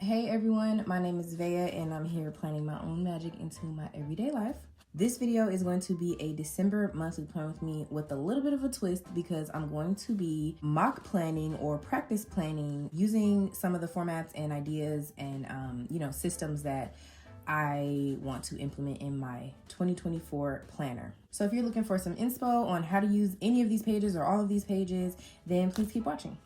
Hey everyone, my name is Veia and I'm here planning my own magic into my everyday life. This video is going to be a December monthly plan with me with a little bit of a twist because I'm going to be mock planning or practice planning using some of the formats and ideas and systems that I want to implement in my 2024 planner. So if you're looking for some inspo on how to use any of these pages or all of these pages, then please keep watching.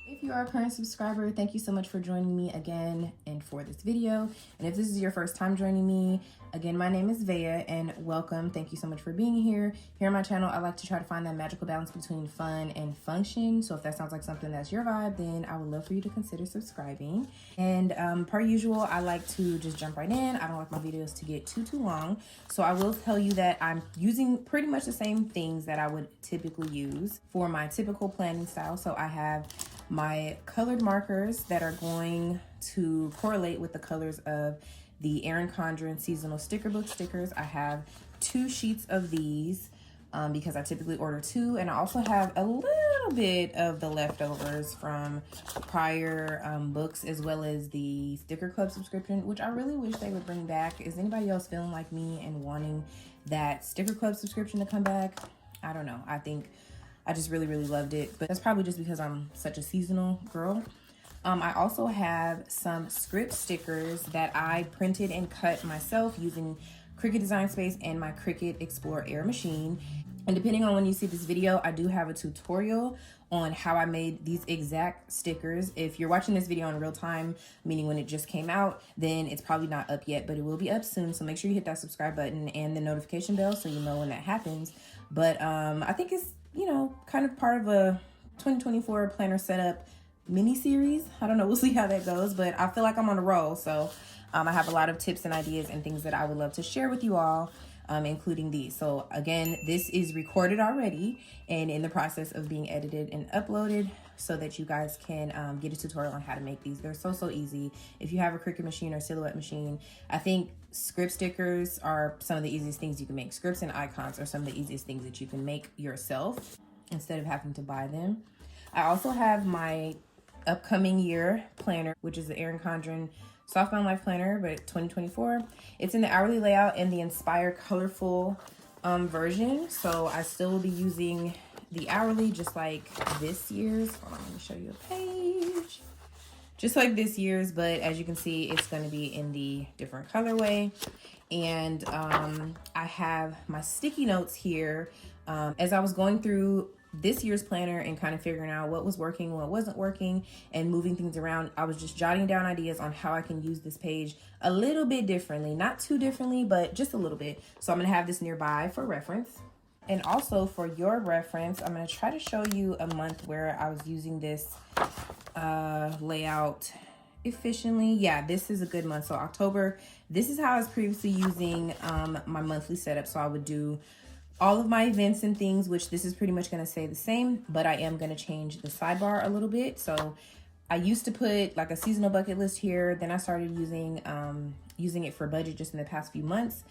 If you are a current subscriber, thank you so much for joining me again and for this video. And if this is your first time joining me, again, my name is Veia and welcome. Thank you so much for being here. Here on my channel, I like to try to find that magical balance between fun and function. So if that sounds like something that's your vibe, then I would love for you to consider subscribing. And per usual, I like to just jump right in. I don't like my videos to get too long. So I will tell you that I'm using pretty much the same things that I would typically use for my typical planning style. So I have my colored markers that are going to correlate with the colors of the Erin Condren seasonal sticker book stickers. I have 2 sheets of these because I typically order 2, and I also have a little bit of the leftovers from prior books, as well as the sticker club subscription, which I really wish they would bring back. Is anybody else feeling like me and wanting that sticker club subscription to come back? I don't know. I just really loved it, but that's probably just because I'm such a seasonal girl. I also have some script stickers that I printed and cut myself using Cricut Design Space and my Cricut Explore Air machine. And depending on when you see this video, I do have a tutorial on how I made these exact stickers. If you're watching this video in real time, meaning when it just came out, then it's probably not up yet, but it will be up soon. So make sure you hit that subscribe button and the notification bell so you know when that happens. But I think it's, kind of part of a 2024 planner setup mini series. I don't know, we'll see how that goes, but I feel like I'm on a roll. So I have a lot of tips and ideas and things that I would love to share with you all, including these. So again, this is recorded already and in the process of being edited and uploaded so that you guys can get a tutorial on how to make these. They're so easy. If you have a Cricut machine or Silhouette machine, I think script stickers are some of the easiest things you can make. Scripts and icons are some of the easiest things that you can make yourself instead of having to buy them. I also have my upcoming year planner, which is the Erin Condren Softbound Life Planner, but 2024. It's in the hourly layout and the inspired colorful version. So I still will be using the hourly just like this year's. Hold on, let me show you a page. Just like this year's, but as you can see, it's going to be in the different colorway. And I have my sticky notes here. As I was going through this year's planner and kind of figuring out what was working, what wasn't working, and moving things around, I was just jotting down ideas on how I can use this page a little bit differently. Not too differently, but just a little bit. So I'm going to have this nearby for reference. And also for your reference, I'm going to try to show you a month where I was using this layout efficiently. Yeah, this is a good month. So October, this is how I was previously using my monthly setup. So I would do all of my events and things, which this is pretty much going to stay the same, but I am going to change the sidebar a little bit. So I used to put like a seasonal bucket list here. Then I started using it for budget just in the past few months.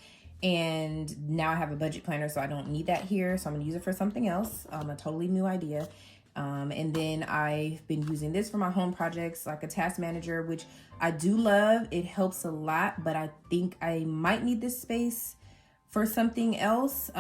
And now I have a budget planner, so I don't need that here. So I'm gonna use it for something else, a totally new idea. And then I've been using this for my home projects, like a task manager, which I do love. It helps a lot, but I think I might need this space for something else.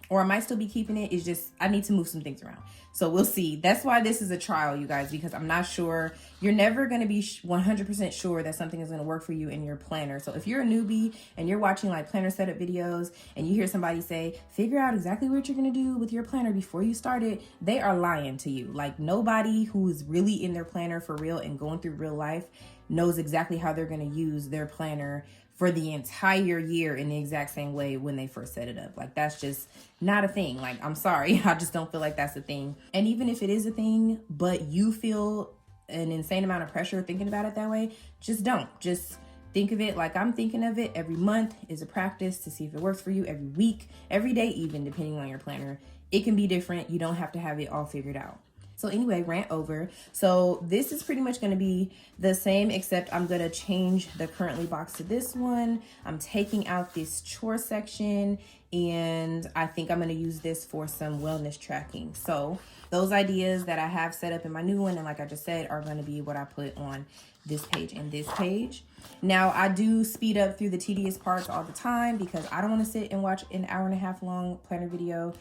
Or I might still be keeping it. It's just, I need to move some things around. So we'll see. That's why this is a trial, you guys, because I'm not sure. You're never going to be 100% sure that something is going to work for you in your planner. So if you're a newbie and you're watching like planner setup videos and you hear somebody say, figure out exactly what you're going to do with your planner before you start it, they are lying to you. Like nobody who is really in their planner for real and going through real life knows exactly how they're going to use their planner for the entire year in the exact same way when they first set it up. Like that's just not a thing. Like, I'm sorry, I just don't feel like that's a thing. And even if it is a thing, but you feel an insane amount of pressure thinking about it that way, just don't. Just think of it like I'm thinking of it. Every month is a practice to see if it works for you. Every week, every day, even depending on your planner, it can be different. You don't have to have it all figured out. So anyway, rant over. So this is pretty much going to be the same, except I'm going to change the currently box to this one. I'm taking out this chore section and I think I'm going to use this for some wellness tracking. So those ideas that I have set up in my new one, and like I just said, are going to be what I put on this page and this page. Now, I do speed up through the tedious parts all the time because I don't want to sit and watch an hour-and-a-half long planner video.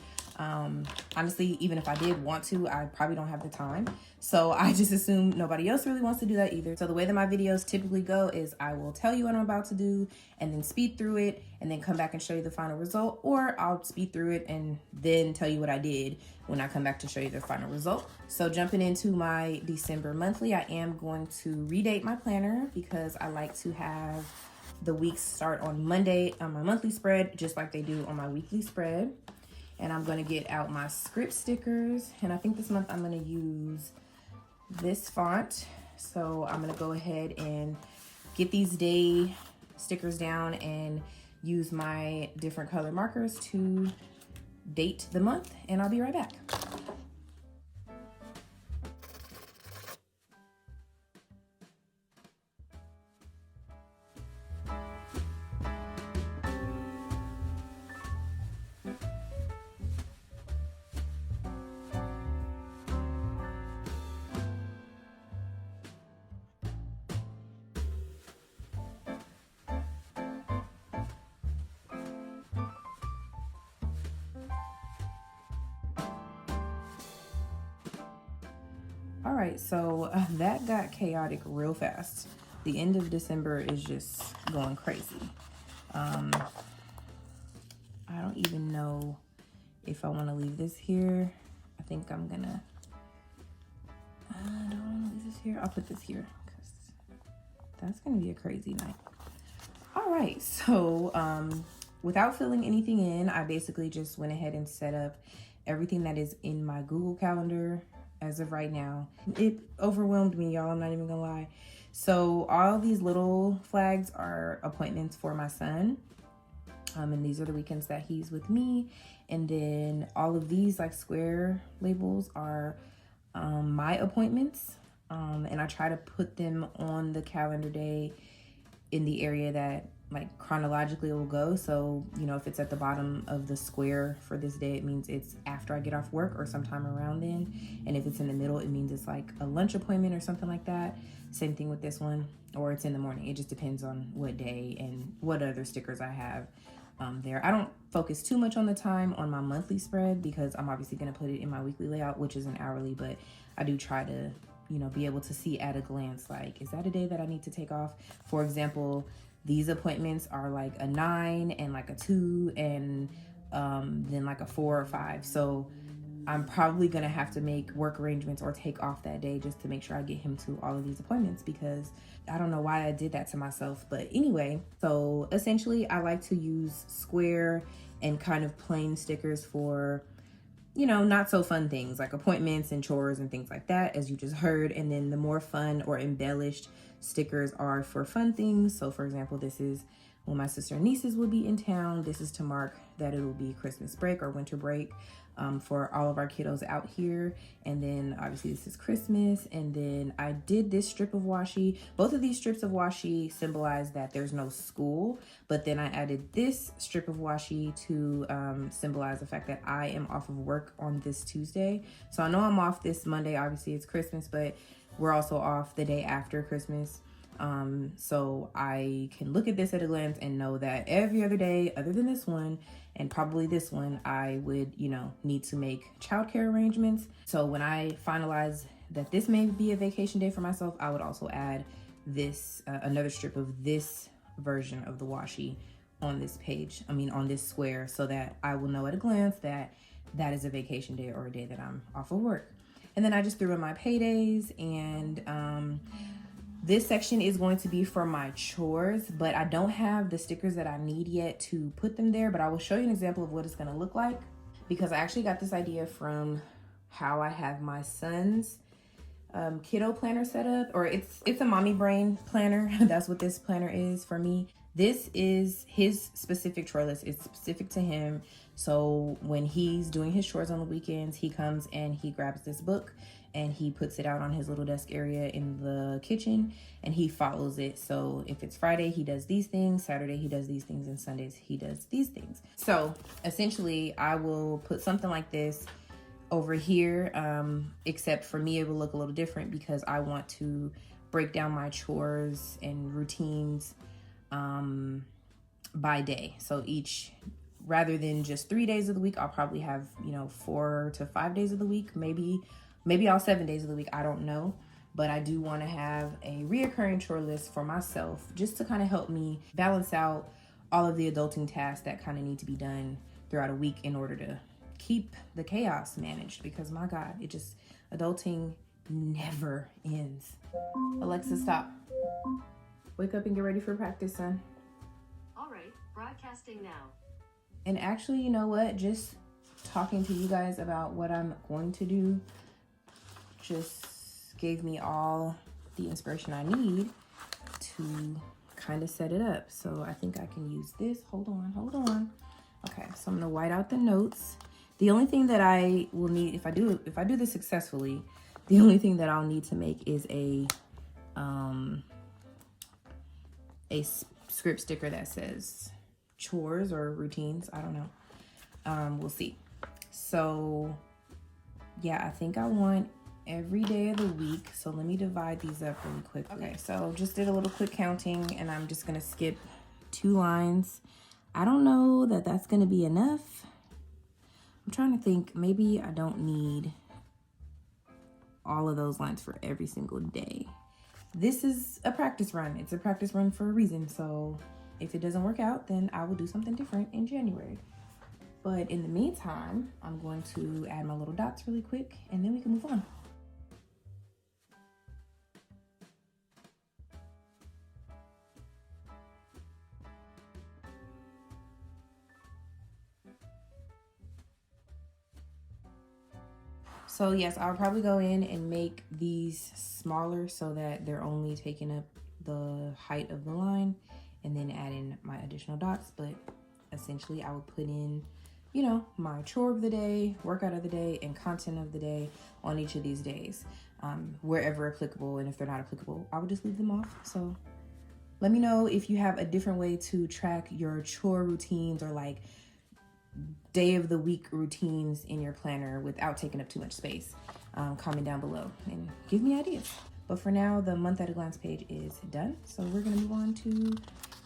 Honestly, even if I did want to, I probably don't have the time. So I just assume nobody else really wants to do that either. So the way that my videos typically go is I will tell you what I'm about to do and then speed through it and then come back and show you the final result, or I'll speed through it and then tell you what I did when I come back to show you the final result. So jumping into my December monthly, I am going to redate my planner because I like to have the weeks start on Monday on my monthly spread, just like they do on my weekly spread. And I'm going to get out my script stickers. And I think this month I'm going to use this font. So I'm going to go ahead and get these day stickers down and use my different color markers to date the month. And I'll be right back. All right, so that got chaotic real fast. The end of December is just going crazy. I don't even know if I want to leave this here. I think I'm gonna, I don't want to leave this here. I'll put this here because that's gonna be a crazy night. All right, so without filling anything in, I basically just went ahead and set up everything that is in my Google Calendar as of right now. It overwhelmed me, y'all, I'm not even gonna lie. So all these little flags are appointments for my son. And these are the weekends that he's with me. And then all of these like square labels are my appointments. And I try to put them on the calendar day in the area that like chronologically it will go. So, you know, if it's at the bottom of the square for this day, it means it's after I get off work or sometime around then. And if it's in the middle, it means it's like a lunch appointment or something like that. Same thing with this one, or it's in the morning. It just depends on what day and what other stickers I have there. I don't focus too much on the time on my monthly spread because I'm obviously going to put it in my weekly layout, which is an hourly, but I do try to, you know, be able to see at a glance, like, is that a day that I need to take off? For example, these appointments are like a 9 and like a 2 and then like a 4 or 5. So I'm probably gonna have to make work arrangements or take off that day just to make sure I get him to all of these appointments, because I don't know why I did that to myself. But anyway, so essentially I like to use square and kind of plain stickers for, you know, not so fun things like appointments and chores and things like that, as you just heard. And then the more fun or embellished stickers are for fun things. So for example, this is when my sister and nieces will be in town. This is to mark that it will be Christmas break or winter break for all of our kiddos out here. And then obviously this is Christmas. And then I did this strip of washi. Both of these strips of washi symbolize that there's no school, but then I added this strip of washi to symbolize the fact that I am off of work on this Tuesday. So I know I'm off this Monday. Obviously it's Christmas, but we're also off the day after Christmas. So I can look at this at a glance and know that every other day other than this one, and probably this one, I would, you know, need to make childcare arrangements. So when I finalize that this may be a vacation day for myself, I would also add this, another strip of this version of the washi on this page, on this square, so that I will know at a glance that that is a vacation day or a day that I'm off of work. And then I just threw in my paydays, and this section is going to be for my chores, but I don't have the stickers that I need yet to put them there, but I will show you an example of what it's gonna look like, because I actually got this idea from how I have my son's kiddo planner set up, or it's a mommy brain planner. That's what this planner is for me. This is his specific chore list. It's specific to him. So when he's doing his chores on the weekends, he comes and he grabs this book and he puts it out on his little desk area in the kitchen, and he follows it. So if it's Friday, he does these things, Saturday he does these things, and Sundays he does these things. So essentially I will put something like this over here, except for me it will look a little different because I want to break down my chores and routines by day. So rather than just 3 days of the week, I'll probably have, 4 to 5 days of the week, maybe all 7 days of the week, I don't know. But I do want to have a reoccurring chore list for myself, just to kind of help me balance out all of the adulting tasks that kind of need to be done throughout a week in order to keep the chaos managed, because my God, adulting never ends. Alexa, stop. Wake up and get ready for practice, son. All right, broadcasting now. And actually, you know what? Just talking to you guys about what I'm going to do just gave me all the inspiration I need to kind of set it up. So I think I can use this. Hold on. Okay, so I'm gonna white out the notes. The only thing that I will need, if I do this successfully, the only thing that I'll need to make is a script sticker that says chores or routines. I don't know. We'll see. So yeah, I think I want every day of the week. So let me divide these up really quick. Okay, so just did a little quick counting, and I'm just gonna skip 2 lines. I don't know that that's gonna be enough. I'm trying to think, maybe I don't need all of those lines for every single day. This is a practice run. It's a practice run for a reason. So if it doesn't work out, then I will do something different in January. But in the meantime, I'm going to add my little dots really quick, and then we can move on. So yes, I'll probably go in and make these smaller so that they're only taking up the height of the line, and then add in my additional dots. But essentially I would put in, my chore of the day, workout of the day, and content of the day on each of these days, wherever applicable. And if they're not applicable, I would just leave them off. So let me know if you have a different way to track your chore routines, or like day of the week routines in your planner without taking up too much space. Comment down below and give me ideas. But for now, the month at a glance page is done. So we're gonna move on to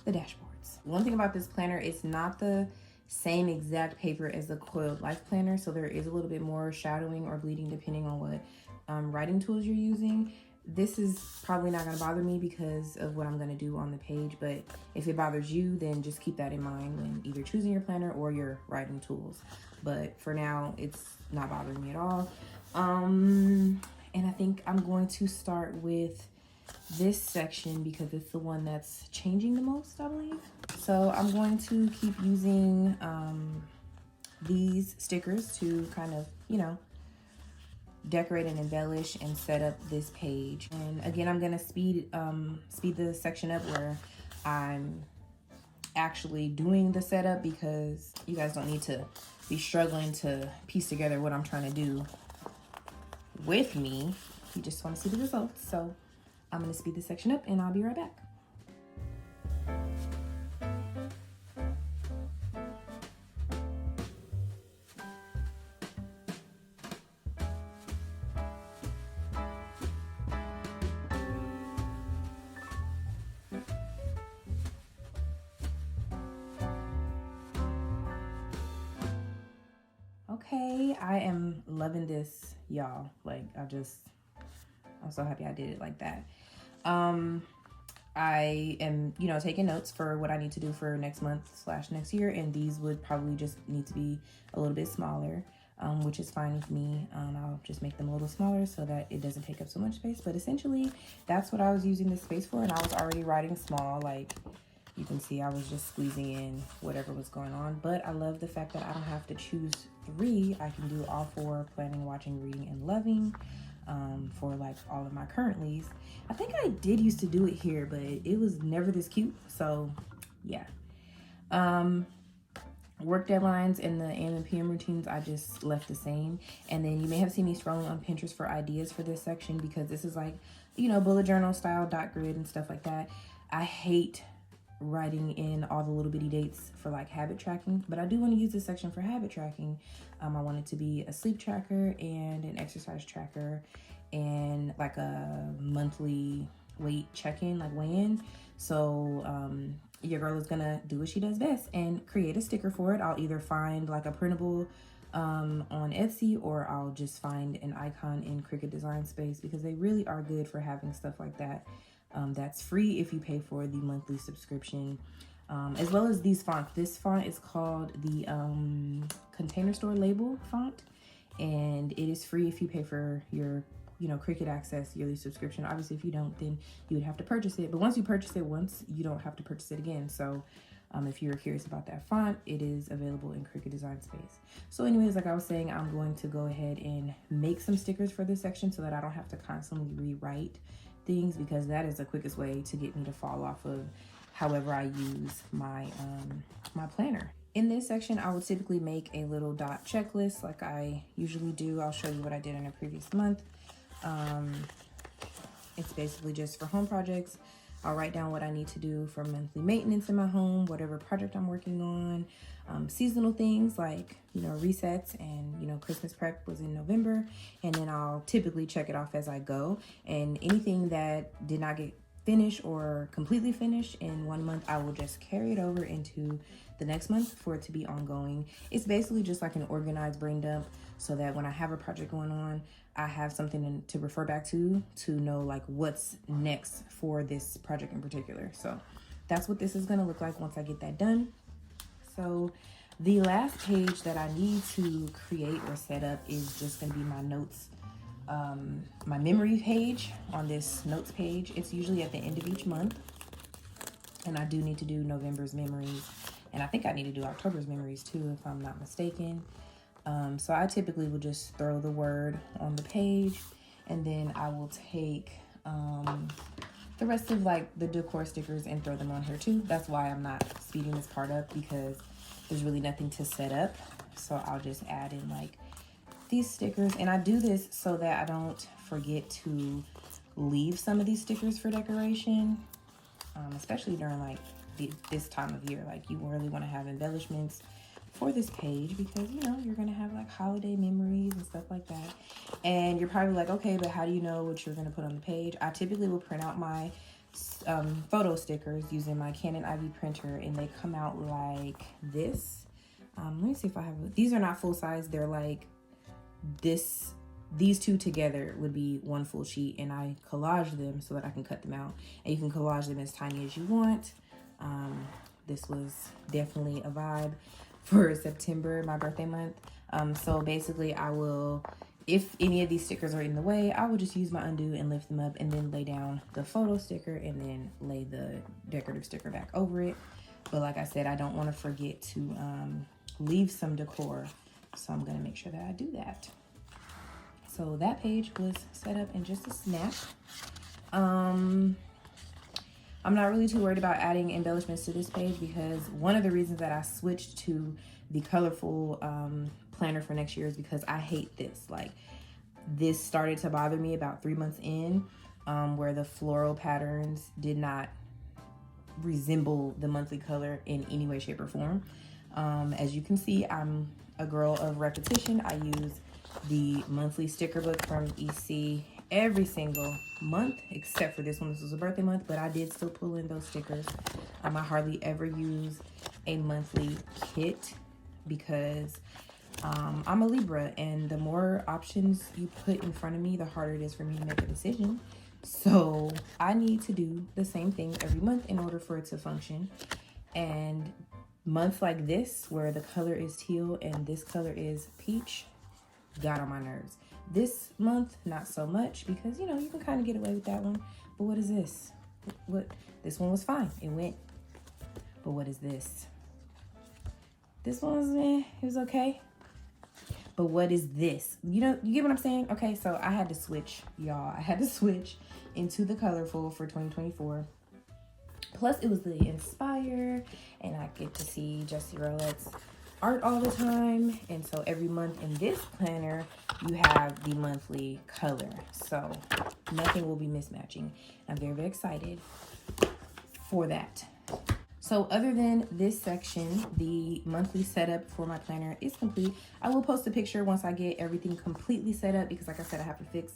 the dashboards. One thing about this planner, it's not the same exact paper as the Coiled Life Planner. So there is a little bit more shadowing or bleeding depending on what writing tools you're using. This is probably not gonna bother me because of what I'm gonna do on the page, but if it bothers you, then just keep that in mind when either choosing your planner or your writing tools. But for now, it's not bothering me at all. And I think I'm going to start with this section because it's the one that's changing the most, I believe. So I'm going to keep using these stickers to kind of, decorate and embellish and set up this page. And again, I'm gonna speed the section up where I'm actually doing the setup, because you guys don't need to be struggling to piece together what I'm trying to do with me. You just want to see the results. So I'm gonna speed this section up and I'll be right back. Okay, I am loving this, y'all. Like, I'm so happy I did it like that. I am, taking notes for what I need to do for next month / next year, and these would probably just need to be a little bit smaller, which is fine with me. I'll just make them a little smaller so that it doesn't take up so much space. But essentially, that's what I was using this space for, and I was already writing small. Like, you can see I was just squeezing in whatever was going on. But I love the fact that I don't have to choose 3. I can do all 4: planning, watching, reading, and loving, for like all of my currentlies. I think I did used to do it here, but it was never this cute. So yeah. Work deadlines and the AM and PM routines, I just left the same. And then you may have seen me scrolling on Pinterest for ideas for this section, because this is like, you know, bullet journal style, dot grid and stuff like that. I hate writing in all the little bitty dates for like habit tracking, but I do want to use this section for habit tracking. I want it to be a sleep tracker and an exercise tracker and like a monthly weight check-in, like weigh-in. So your girl is gonna do what she does best and create a sticker for it. I'll either find like a printable on Etsy, or I'll just find an icon in Cricut Design Space, because they really are good for having stuff like that. That's free if you pay for the monthly subscription, as well as these fonts. This font is called the Container Store Label font, and it is free if you pay for your, you know, Cricut Access yearly subscription. Obviously, if you don't, then you would have to purchase it. But once you purchase it once, you don't have to purchase it again. So if you're curious about that font, it is available in Cricut Design Space. So anyways, like I was saying, I'm going to go ahead and make some stickers for this section so that I don't have to constantly rewrite things, because that is the quickest way to get me to fall off of however I use my my planner. In this section, I would typically make a little dot checklist like I usually do. I'll show you what I did in a previous month. It's basically just for home projects. I'll write down what I need to do for monthly maintenance in my home, whatever project I'm working on, seasonal things like, you know, resets, and, you know, Christmas prep was in November, and then I'll typically check it off as I go. And anything that did not get finished or completely finished in one month, I will just carry it over into the next month for it to be ongoing. It's basically just like an organized brain dump, so that when I have a project going on, I have something to refer back to know like what's next for this project in particular. So that's what this is going to look like once I get that done. So the last page that I need to create or set up is just going to be my notes, my memory page on this notes page. It's usually at the end of each month, and I do need to do November's memories, and I think I need to do October's memories too, if I'm not mistaken. So I typically will just throw the word on the page, and then I will take the rest of like the decor stickers and throw them on here too. That's why I'm not speeding this part up, because there's really nothing to set up. So I'll just add in like these stickers, and I do this so that I don't forget to leave some of these stickers for decoration, especially during like this time of year. Like, you really want to have embellishments for this page, because, you know, you're gonna have like holiday memories and stuff like that. And you're probably like, okay, but how do you know what you're gonna put on the page? I typically will print out my photo stickers using my Canon IV printer, and they come out like this. Let me see if I have, these are not full size. They're like this. These two together would be one full sheet, and I collage them so that I can cut them out, and you can collage them as tiny as you want. This was definitely a vibe for September, my birthday month. So basically I will, if any of these stickers are in the way, I will just use my undo and lift them up, and then lay down the photo sticker, and then lay the decorative sticker back over it. But like I said, I don't want to forget to leave some decor, so I'm gonna make sure that I do that. So that page was set up in just a snap. I'm not really too worried about adding embellishments to this page, because one of the reasons that I switched to the colorful planner for next year is because I hate this. Like, this started to bother me about 3 months in, where the floral patterns did not resemble the monthly color in any way, shape, or form. As you can see, I'm a girl of repetition. I use the monthly sticker book from EC every single month, except for this one. This was a birthday month, but I did still pull in those stickers. I hardly ever use a monthly kit, because I'm a Libra, and the more options you put in front of me, the harder it is for me to make a decision. So I need to do the same thing every month in order for it to function. And months like this, where the color is teal and this color is peach, got on my nerves. This month, not so much, because, you know, you can kind of get away with that one. But what is this? What? This one was fine. It went. But what is this? This one was, it was okay. But what is this? You know, you get what I'm saying? Okay, so I had to switch, y'all. I had to switch into the colorful for 2024. Plus, it was the Inspire, and I get to see Jessie Rollette's art all the time. And so every month in this planner, you have the monthly color. So nothing will be mismatching. I'm very, very excited for that. So other than this section, the monthly setup for my planner is complete. I will post a picture once I get everything completely set up, because like I said, I have to fix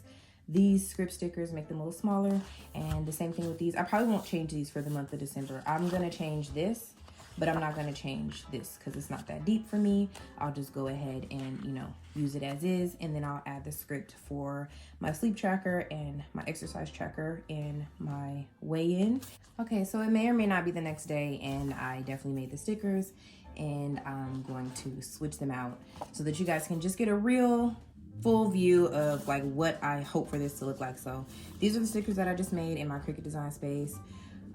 these script stickers, make them a little smaller, and the same thing with these. I probably won't change these for the month of December. I'm gonna change this, but I'm not gonna change this because it's not that deep for me. I'll just go ahead and, you know, use it as is, and then I'll add the script for my sleep tracker and my exercise tracker and my weigh-in. Okay, so it may or may not be the next day, and I definitely made the stickers, and I'm going to switch them out so that you guys can just get a real full view of like what I hope for this to look like. So these are the stickers that I just made in my Cricut design space.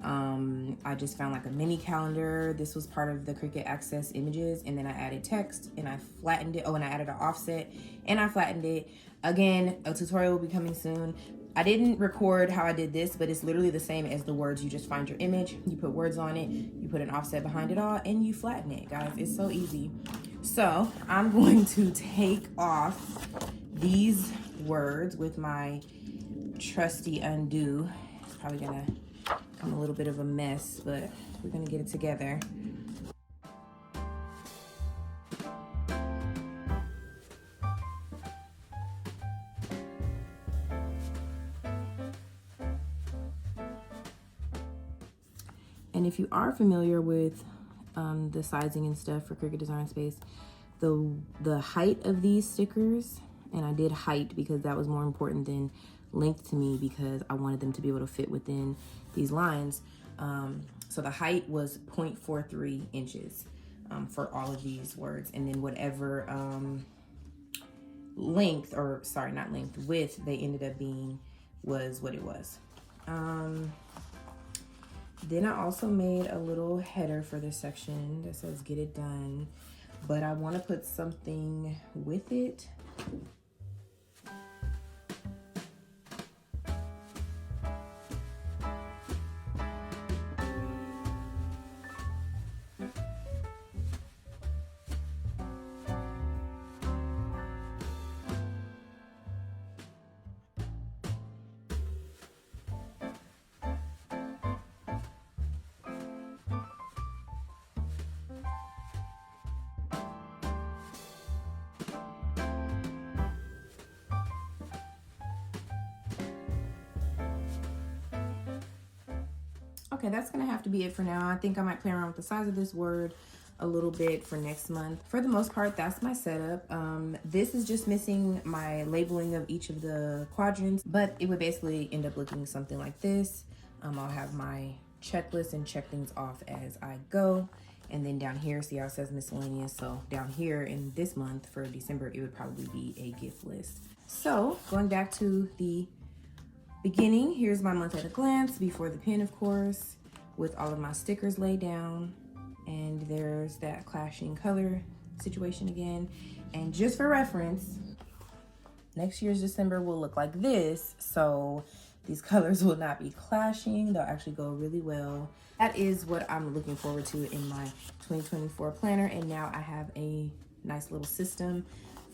I just found like a mini calendar. This was part of the Cricut Access images, and then I added text and I flattened it. Oh, and I added an offset and I flattened it. Again, a tutorial will be coming soon. I didn't record how I did this, but it's literally the same as the words. You just find your image, you put words on it, you put an offset behind it all, and you flatten it, guys. It's so easy. So I'm going to take off these words with my trusty undo. It's probably gonna come a little bit of a mess, but we're gonna get it together. And if you are familiar with the sizing and stuff for Cricut Design Space, the height of these stickers, and I did height because that was more important than length to me, because I wanted them to be able to fit within these lines. So the height was 0.43 inches for all of these words, and then whatever length, or sorry, not length, width they ended up being was what it was. Then I also made a little header for this section that says "Get it done," but I want to put something with it. Okay, that's gonna have to be it for now. I think I might play around with the size of this word a little bit for next month. For the most part, that's my setup. This is just missing my labeling of each of the quadrants, but it would basically end up looking something like this. I'll have my checklist and check things off as I go. And then down here, see how it says miscellaneous? So down here in this month for December, it would probably be a gift list. So going back to the beginning, here's my month at a glance, before the pin, of course, with all of my stickers laid down. And there's that clashing color situation again. And just for reference, next year's December will look like this. So these colors will not be clashing. They'll actually go really well. That is what I'm looking forward to in my 2024 planner. And now I have a nice little system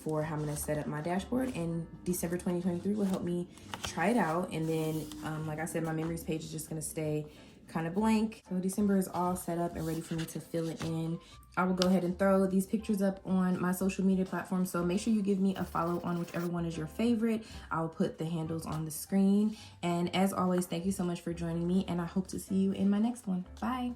for how I'm gonna set up my dashboard, and December 2023 will help me try it out. And then, like I said, my memories page is just gonna stay kind of blank. So December is all set up and ready for me to fill it in. I will go ahead and throw these pictures up on my social media platforms. So make sure you give me a follow on whichever one is your favorite. I'll put the handles on the screen. And as always, thank you so much for joining me, and I hope to see you in my next one. Bye.